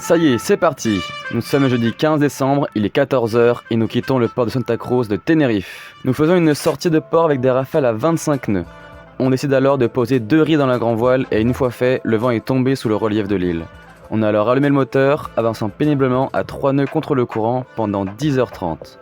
Ça y est, c'est parti. Nous sommes le jeudi 15 décembre, il est 14 h et nous quittons le port de Santa Cruz de Tenerife. Nous faisons une sortie de port avec des rafales à 25 nœuds. On décide alors de poser 2 riz dans la grand voile et une fois fait, le vent est tombé sous le relief de l'île. On a alors allumé le moteur, avançant péniblement à 3 nœuds contre le courant pendant 10h30.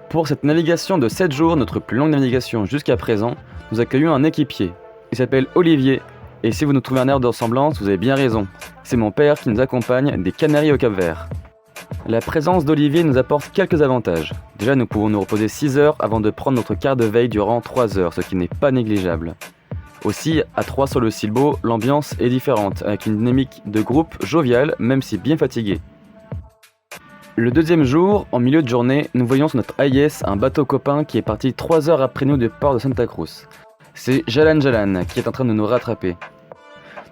Pour cette navigation de 7 jours, notre plus longue navigation jusqu'à présent, nous accueillons un équipier. Il s'appelle Olivier. Et si vous nous trouvez un air de ressemblance, vous avez bien raison. C'est mon père qui nous accompagne des Canaries au Cap-Vert. La présence d'Olivier nous apporte quelques avantages. Déjà, nous pouvons nous reposer 6 heures avant de prendre notre quart de veille durant 3 heures, ce qui n'est pas négligeable. Aussi, à 3 sur le Silbo, l'ambiance est différente, avec une dynamique de groupe joviale, même si bien fatigué. Le deuxième jour, en milieu de journée, nous voyons sur notre AIS un bateau copain qui est parti 3 heures après nous du port de Santa Cruz. C'est Jalan qui est en train de nous rattraper.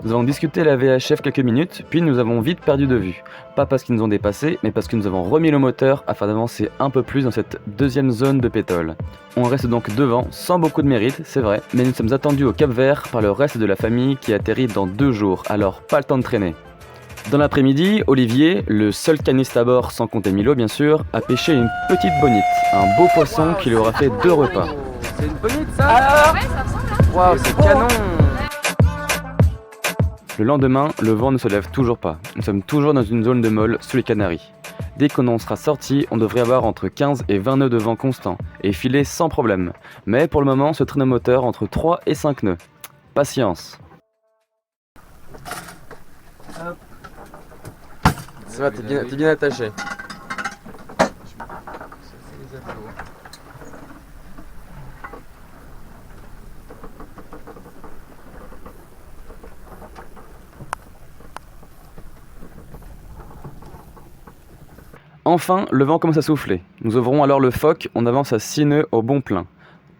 Nous avons discuté la VHF quelques minutes, puis nous avons vite perdu de vue. Pas parce qu'ils nous ont dépassés, mais parce que nous avons remis le moteur afin d'avancer un peu plus dans cette deuxième zone de pétole. On reste donc devant, sans beaucoup de mérite, c'est vrai, mais nous sommes attendus au Cap-Vert par le reste de la famille qui atterrit dans 2 jours, alors pas le temps de traîner. Dans l'après-midi, Olivier, le seul caniste à bord sans compter Milo bien sûr, a pêché une petite bonite, un beau poisson qui lui aura fait 2 repas. C'est une bonite ça? Ouais, ça ressemble hein. Waouh, c'est canon! Le lendemain, le vent ne se lève toujours pas. Nous sommes toujours dans une zone de molle sous les Canaries. Dès qu'on en sera sorti, on devrait avoir entre 15 et 20 nœuds de vent constant et filer sans problème. Mais pour le moment, ce traîne moteur entre 3 et 5 nœuds. Patience. Ça va, t'es bien attaché. Enfin, le vent commence à souffler. Nous ouvrons alors le foc, on avance à 6 nœuds au bon plein.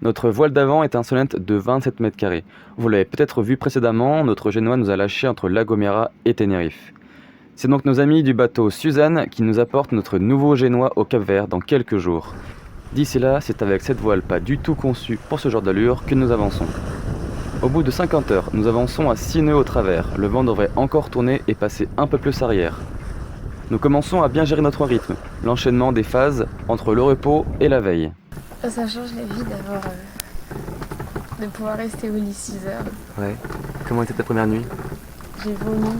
Notre voile d'avant est insolente de 27 mètres carrés. Vous l'avez peut-être vu précédemment, notre génois nous a lâché entre La Gomera et Tenerife. C'est donc nos amis du bateau Suzanne qui nous apportent notre nouveau génois au Cap-Vert dans quelques jours. D'ici là, c'est avec cette voile pas du tout conçue pour ce genre d'allure que nous avançons. Au bout de 50 heures, nous avançons à 6 nœuds au travers. Le vent devrait encore tourner et passer un peu plus arrière. Nous commençons à bien gérer notre rythme, l'enchaînement des phases entre le repos et la veille. Ça change la vie d'avoir de pouvoir rester au lit 6 heures. Ouais. Comment était ta première nuit? J'ai vomi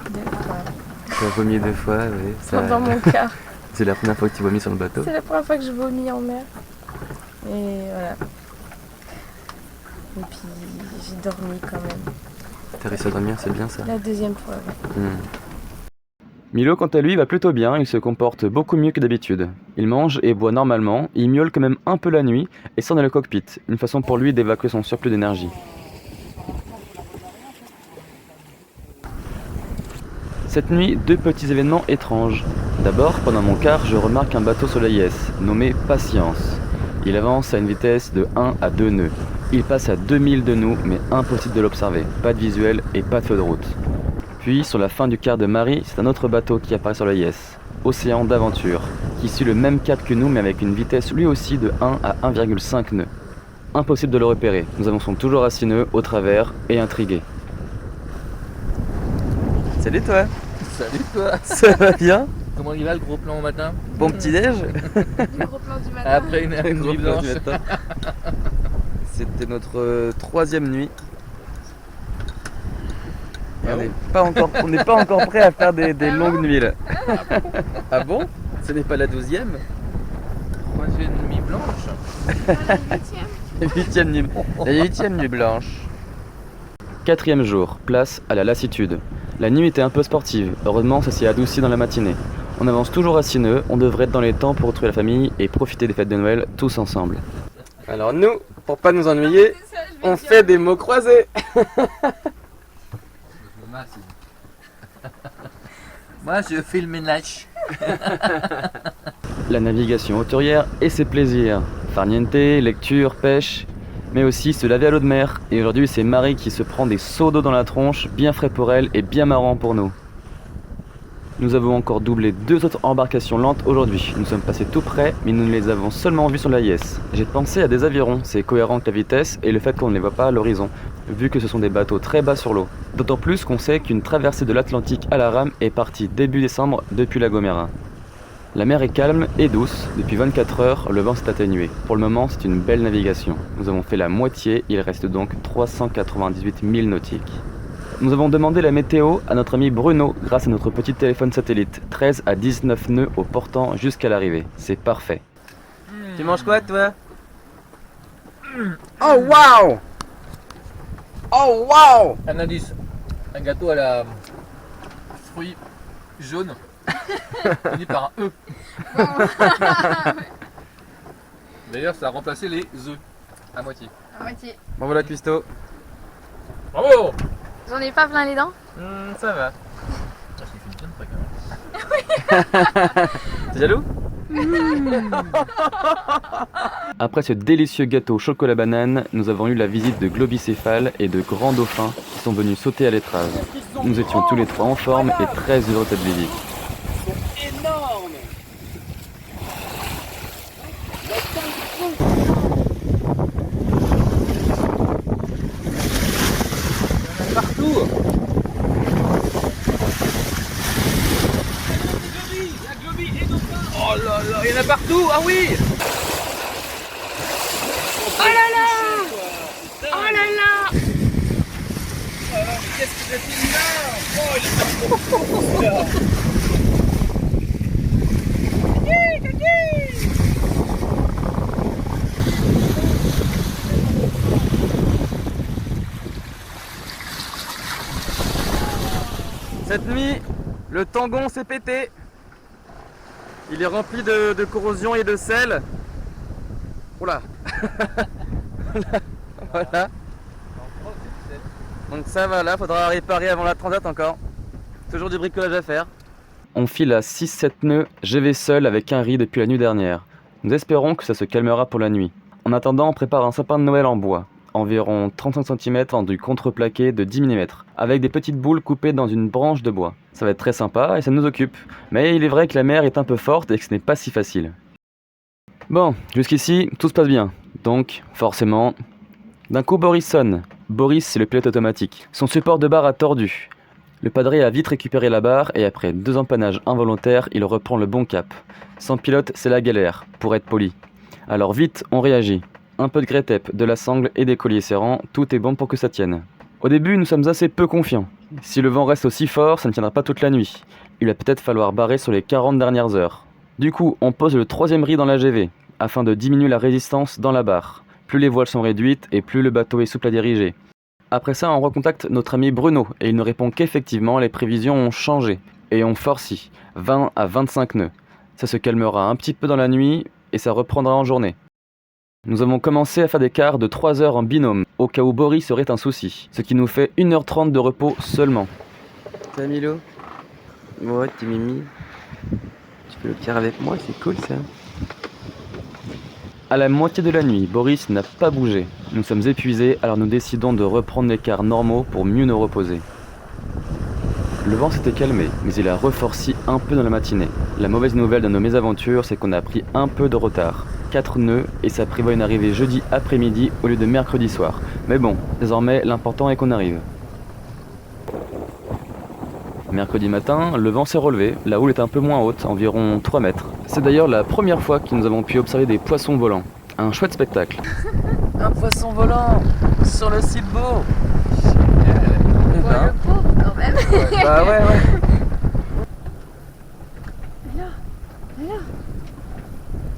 2 fois. Tu as vomi 2 fois, oui. Dans mon cœur. C'est la première fois que tu vomis sur le bateau? C'est la première fois que je vomis en mer. Et voilà. Et puis j'ai dormi quand même. T'as réussi à dormir, c'est bien ça? La deuxième fois, ouais. Milo, quant à lui, va plutôt bien, il se comporte beaucoup mieux que d'habitude. Il mange et boit normalement, il miaule quand même un peu la nuit et sort dans le cockpit, une façon pour lui d'évacuer son surplus d'énergie. Cette nuit, 2 petits événements étranges. D'abord, pendant mon quart, je remarque un bateau sur l'AIS, nommé Patience. Il avance à une vitesse de 1 à 2 nœuds. Il passe à 2000 de nous, mais impossible de l'observer, pas de visuel et pas de feu de route. Puis, sur la fin du quart de Marie, c'est un autre bateau qui apparaît sur l'AIS, Océan d'Aventure, qui suit le même cap que nous mais avec une vitesse lui aussi de 1 à 1,5 nœuds. Impossible de le repérer, nous avançons toujours à 6 nœuds, au travers et intrigués. Salut toi! Salut toi! Ça va bien? Comment il va le gros plan au matin? Bon petit déj? Le gros plan du matin. Après une nuit blanche. C'était notre 3e nuit. Ah On n'est pas encore prêt à faire des longues nuits là. Ah bon? Ce n'est pas la 12e? 3e nuit blanche. La 8e. La 8e nuit blanche. 4e jour, place à la lassitude. La nuit était un peu sportive, heureusement ça s'est adouci dans la matinée. On avance toujours à 6 nœuds, on devrait être dans les temps pour retrouver la famille et profiter des fêtes de Noël tous ensemble. Alors nous, pour pas nous ennuyer, on fait des mots croisés. Moi je fais le ménage. La navigation hauturière et ses plaisirs. Farniente, lecture, pêche, mais aussi se laver à l'eau de mer. Et aujourd'hui c'est Marie qui se prend des seaux d'eau dans la tronche, bien frais pour elle et bien marrant pour nous. Nous avons encore doublé 2 autres embarcations lentes aujourd'hui. Nous sommes passés tout près, mais nous ne les avons seulement vues sur l'AIS. J'ai pensé à des avirons, c'est cohérent avec la vitesse et le fait qu'on ne les voit pas à l'horizon, vu que ce sont des bateaux très bas sur l'eau. D'autant plus qu'on sait qu'une traversée de l'Atlantique à la rame est partie début décembre depuis La Gomera. La mer est calme et douce, depuis 24 heures, le vent s'est atténué. Pour le moment, c'est une belle navigation. Nous avons fait la moitié, il reste donc 398 milles nautiques. Nous avons demandé la météo à notre ami Bruno grâce à notre petit téléphone satellite. 13 à 19 nœuds au portant jusqu'à l'arrivée. C'est parfait. Tu manges quoi toi? Oh waouh! Oh waouh! Un indice. Un gâteau à la fruits jaunes. Fini par un E. D'ailleurs, ça a remplacé les œufs à moitié. À moitié. Bon voilà cuistot. Bravo! J'en ai pas plein les dents. Ça va. Ça fait une tonne près quand même. T'es jaloux? Après ce délicieux gâteau chocolat banane, nous avons eu la visite de globicéphales et de grands dauphins qui sont venus sauter à l'étrave. Nous étions tous les trois en forme et très heureux de cette visite. Partout! Oh là là, il y en a partout! Ah oui! Oh là là! Oh là là! Qu'est-ce que c'est là? Oh, il est partout! Cette nuit, le tangon s'est pété. Il est rempli de corrosion et de sel. Oula. Voilà. Donc ça va là, faudra réparer avant la transat encore. Toujours du bricolage à faire. On file à 6-7 nœuds, je vais seul avec un riz depuis la nuit dernière. Nous espérons que ça se calmera pour la nuit. En attendant, on prépare un sapin de Noël en bois, environ 35 cm en du contreplaqué de 10 mm, avec des petites boules coupées dans une branche de bois. Ça va être très sympa et ça nous occupe. Mais il est vrai que la mer est un peu forte et que ce n'est pas si facile. Bon, jusqu'ici, tout se passe bien. Donc, forcément... D'un coup, Boris sonne. Boris, c'est le pilote automatique. Son support de barre a tordu. Le padré a vite récupéré la barre et après 2 empannages involontaires, il reprend le bon cap. Sans pilote, c'est la galère, pour être poli. Alors vite, on réagit. Un peu de grey-tape, de la sangle et des colliers serrants, tout est bon pour que ça tienne. Au début, nous sommes assez peu confiants. Si le vent reste aussi fort, ça ne tiendra pas toute la nuit. Il va peut-être falloir barrer sur les 40 dernières heures. Du coup, on pose le 3e riz dans la GV, afin de diminuer la résistance dans la barre. Plus les voiles sont réduites et plus le bateau est souple à diriger. Après ça, on recontacte notre ami Bruno et il nous répond qu'effectivement les prévisions ont changé. Et on forcit, 20 à 25 nœuds. Ça se calmera un petit peu dans la nuit et ça reprendra en journée. Nous avons commencé à faire des quarts de 3 heures en binôme, au cas où Boris serait un souci, ce qui nous fait 1h30 de repos seulement. Salut Milo. Ouais, petit Mimi. Tu peux le faire avec moi, c'est cool ça. À la moitié de la nuit, Boris n'a pas bougé. Nous sommes épuisés, alors nous décidons de reprendre les quarts normaux pour mieux nous reposer. Le vent s'était calmé, mais il a reforci un peu dans la matinée. La mauvaise nouvelle de nos mésaventures, c'est qu'on a pris un peu de retard. 4 nœuds et ça prévoit une arrivée jeudi après-midi au lieu de mercredi soir. Mais bon, désormais, l'important est qu'on arrive. Mercredi matin, le vent s'est relevé, la houle est un peu moins haute, environ 3 mètres. C'est d'ailleurs la première fois que nous avons pu observer des poissons volants. Un chouette spectacle. Un poisson volant sur le site beau. Bon, le pauvre quand même. Bah ouais. Alors.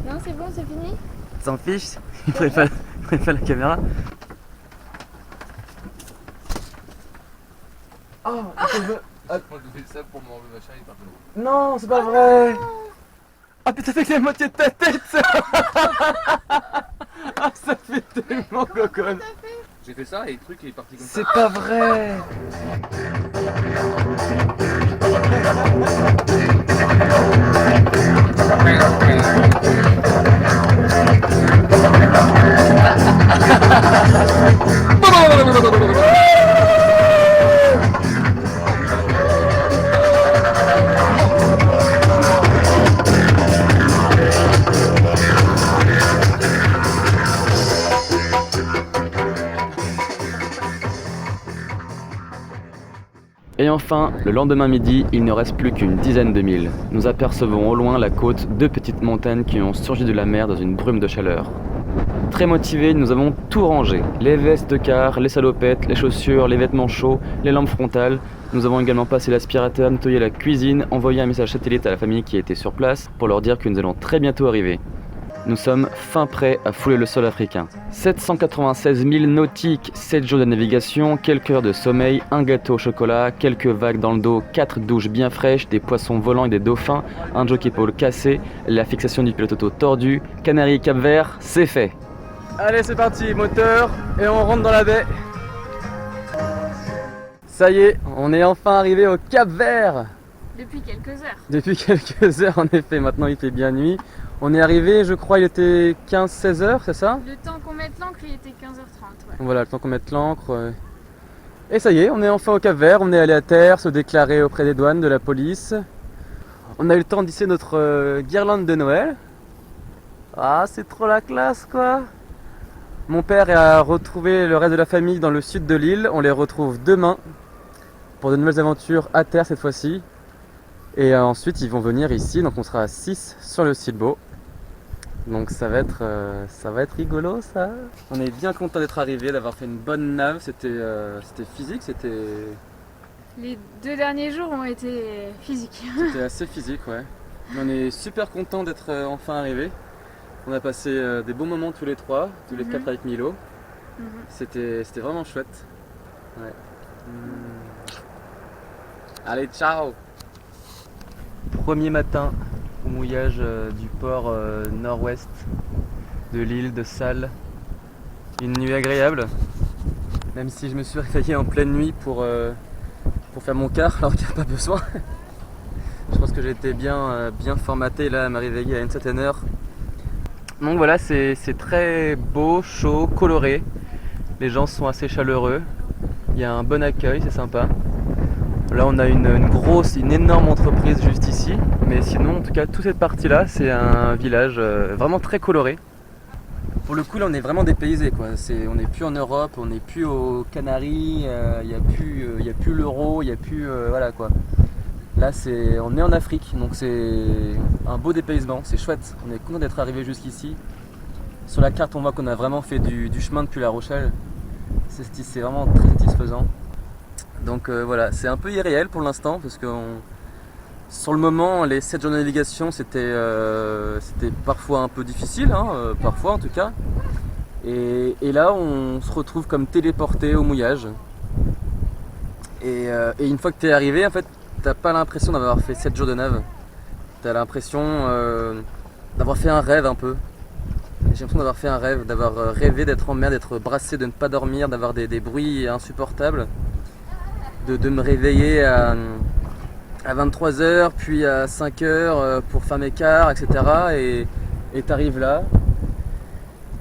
Non, c'est bon, c'est fini. S'en fiche, il préfère la caméra. Oh, Moi je fais ça pour m'enlever machin, il est parti. non, c'est pas vrai. Ah putain, avec la moitié de ta tête. Ah, ça fait tellement coconne. J'ai fait ça et le truc est parti comme ça. C'est pas vrai. enfin, le lendemain midi, il ne reste plus qu'une dizaine de milles. Nous apercevons au loin la côte, deux petites montagnes qui ont surgi de la mer dans une brume de chaleur. Très motivés, nous avons tout rangé. Les vestes de car, les salopettes, les chaussures, les vêtements chauds, les lampes frontales. Nous avons également passé l'aspirateur, nettoyé la cuisine, envoyé un message satellite à la famille qui était sur place pour leur dire que nous allons très bientôt arriver. Nous sommes fin prêts à fouler le sol africain. 796 milles nautiques, 7 jours de navigation, quelques heures de sommeil, un gâteau au chocolat, quelques vagues dans le dos, 4 douches bien fraîches, des poissons volants et des dauphins, un jockey pole cassé, la fixation du pilote auto tordu, Canaries Cap-Vert, c'est fait. Allez, c'est parti, moteur, et on rentre dans la baie. Ça y est, on est enfin arrivé au Cap-Vert. Depuis quelques heures. Depuis quelques heures, en effet, maintenant il fait bien nuit. On est arrivé, je crois, il était 15-16 heures, c'est ça? Le temps qu'on mette l'ancre, il était 15h30. Ouais. Voilà, le temps qu'on mette l'ancre. Et ça y est, on est enfin au Cap-Vert, on est allé à terre, se déclarer auprès des douanes, de la police. On a eu le temps d'hisser notre guirlande de Noël. Ah, c'est trop la classe, quoi! Mon père a retrouvé le reste de la famille dans le sud de l'île. On les retrouve demain pour de nouvelles aventures à terre cette fois-ci. Et ensuite, ils vont venir ici, donc on sera à 6 sur le Silbo. Donc ça va être rigolo, ça. On est bien content d'être arrivé, d'avoir fait une bonne nave. C'était physique, Les 2 derniers jours ont été physiques. c'était assez physique, ouais. Mais on est super content d'être enfin arrivé. On a passé des bons moments tous les 3, tous les 4 avec Milo. C'était vraiment chouette. Ouais. Allez, ciao! Premier matin au mouillage du port nord-ouest de l'île de Salles. Une nuit agréable, même si je me suis réveillé en pleine nuit pour faire mon quart alors qu'il n'y a pas besoin. Je pense que j'ai été bien formaté là à me réveiller à une certaine heure. Donc voilà, c'est très beau, chaud, coloré. Les gens sont assez chaleureux. Il y a un bon accueil, c'est sympa. Là on a une énorme entreprise juste ici. Mais sinon en tout cas toute cette partie là c'est un village vraiment très coloré. Pour le coup là on est vraiment dépaysé quoi. On n'est plus en Europe, on n'est plus aux Canaries, il n'y a plus l'euro, il n'y a plus voilà quoi. Là on est en Afrique, donc c'est un beau dépaysement, c'est chouette. On est content d'être arrivé jusqu'ici. Sur la carte on voit qu'on a vraiment fait du chemin depuis La Rochelle. C'est vraiment très satisfaisant. Donc voilà, c'est un peu irréel pour l'instant parce que sur le moment les 7 jours de navigation c'était parfois un peu difficile, parfois en tout cas. Et là on se retrouve comme téléporté au mouillage. Et une fois que tu es arrivé en fait t'as pas l'impression d'avoir fait 7 jours de nave. T'as l'impression d'avoir fait un rêve un peu. J'ai l'impression d'avoir fait un rêve, d'avoir rêvé d'être en mer, d'être brassé, de ne pas dormir, d'avoir des bruits insupportables. De me réveiller à 23h, puis à 5h pour faire mes quarts, etc. Et t'arrives là,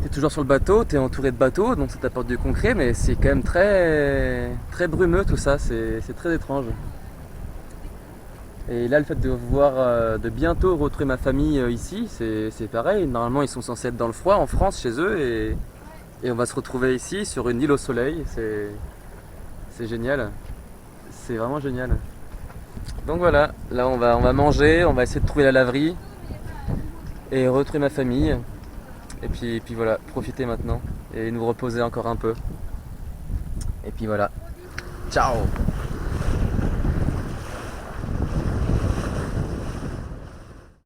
t'es toujours sur le bateau, t'es entouré de bateaux, donc ça t'apporte du concret, mais c'est quand même très brumeux tout ça, c'est très étrange. Et là le fait de bientôt retrouver ma famille ici, c'est pareil. Normalement ils sont censés être dans le froid en France chez eux et on va se retrouver ici sur une île au soleil, c'est génial. C'est vraiment génial. Donc voilà, là on va manger, on va essayer de trouver la laverie et retrouver ma famille. Et puis voilà, profiter maintenant et nous reposer encore un peu. Et puis voilà. Ciao!